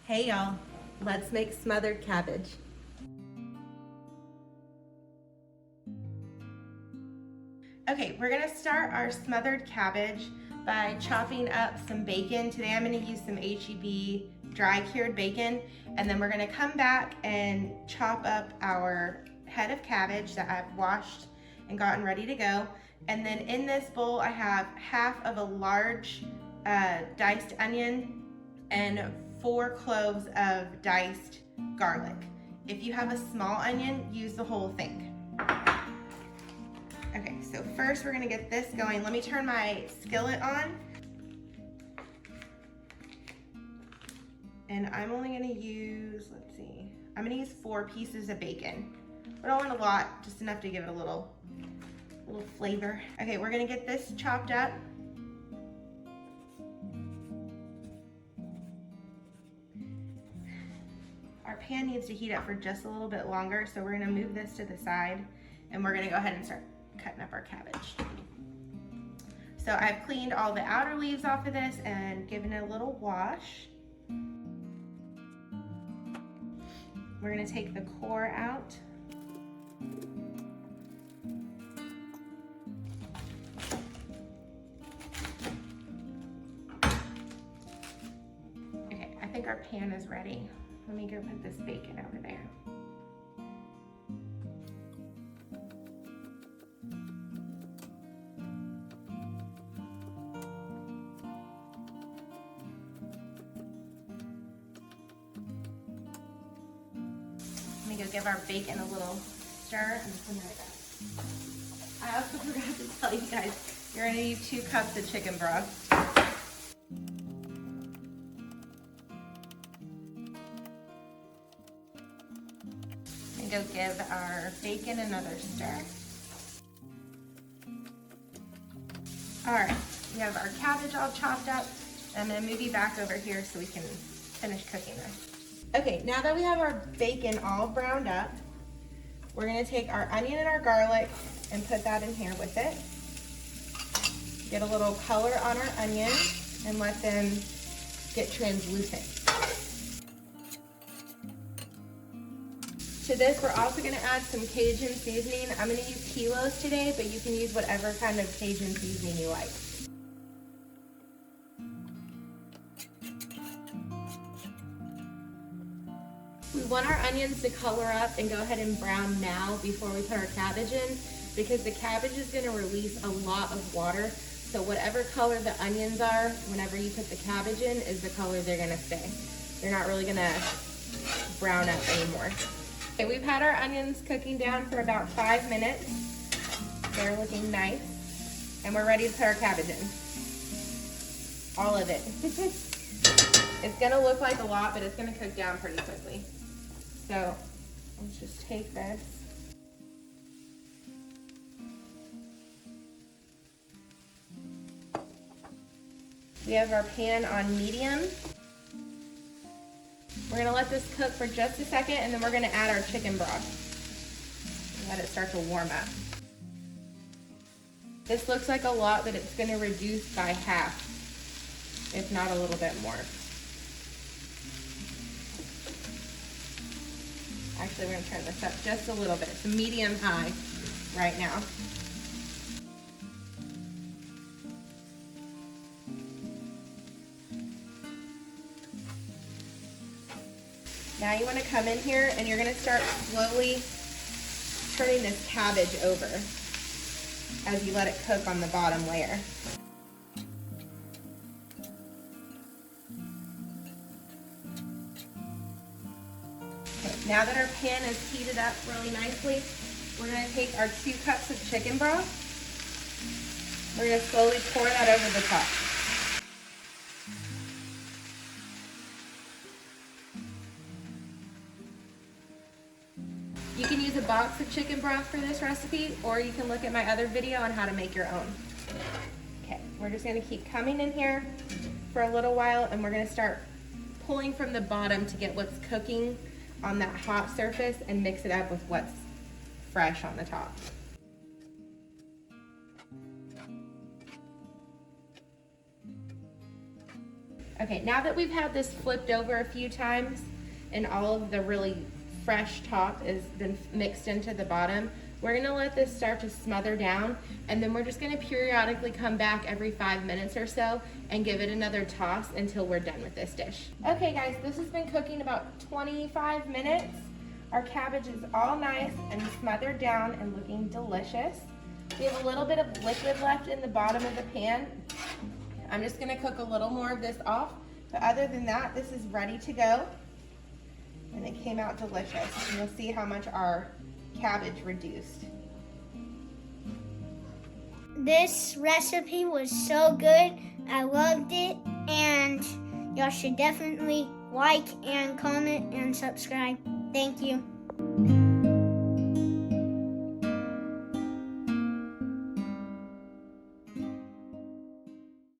Hey y'all, let's make smothered cabbage. Okay, we're gonna start our smothered cabbage by chopping up some bacon. Today I'm gonna use some HEB dry cured bacon, and then we're gonna come back and chop up our head of cabbage that I've washed and gotten ready to go. And then in this bowl I have half of a large diced onion and 4 cloves of diced garlic. If you have a small onion, use the whole thing. Okay, so first we're gonna get this going. Let me turn my skillet on. And I'm only gonna use, I'm gonna use 4 pieces of bacon. I don't want a lot, just enough to give it a little flavor. Okay, we're gonna get this chopped up. Our pan needs to heat up for just a little bit longer, so we're gonna move this to the side and we're gonna go ahead and start cutting up our cabbage. So I've cleaned all the outer leaves off of this and given it a little wash. We're gonna take the core out. Okay, I think our pan is ready. Let me go put this bacon over there. Let me go give our bacon a little stir and put that back. I also forgot to tell you guys, you're gonna need 2 cups of chicken broth. And go give our bacon another stir. All right, we have our cabbage all chopped up. I'm gonna move you back over here so we can finish cooking this. Okay, now that we have our bacon all browned up, we're gonna take our onion and our garlic and put that in here with it. Get a little color on our onion and let them get translucent. To this, we're also gonna add some Cajun seasoning. I'm gonna use kilos today, but you can use whatever kind of Cajun seasoning you like. We want our onions to color up and go ahead and brown now before we put our cabbage in, because the cabbage is gonna release a lot of water. So whatever color the onions are, whenever you put the cabbage in, is the color they're gonna stay. They're not really gonna brown up anymore. Okay, we've had our onions cooking down for about 5 minutes. They're looking nice. And we're ready to put our cabbage in. All of it. It's gonna look like a lot, but it's gonna cook down pretty quickly. So let's just take this. We have our pan on medium. We're gonna let this cook for just a second, and then we're gonna add our chicken broth. Let it start to warm up. This looks like a lot, but it's gonna reduce by half, if not a little bit more. Actually, we're gonna turn this up just a little bit. It's medium-high right now. Now you want to come in here and you're going to start slowly turning this cabbage over as you let it cook on the bottom layer. Okay, now that our pan is heated up really nicely, we're going to take our 2 cups of chicken broth. We're going to slowly pour that over the top. You can use a box of chicken broth for this recipe, or you can look at my other video on how to make your own. Okay, we're just gonna keep coming in here for a little while, and we're gonna start pulling from the bottom to get what's cooking on that hot surface and mix it up with what's fresh on the top. Okay, now that we've had this flipped over a few times and all of the really fresh top has been mixed into the bottom, we're gonna let this start to smother down, and then we're just gonna periodically come back every 5 minutes or so and give it another toss until we're done with this dish. Okay guys, this has been cooking about 25 minutes. Our cabbage is all nice and smothered down and looking delicious. We have a little bit of liquid left in the bottom of the pan. I'm just gonna cook a little more of this off, but other than that, this is ready to go. And it came out delicious. And you'll see how much our cabbage reduced. This recipe was so good. I loved it, and y'all should definitely like and comment and subscribe. Thank you.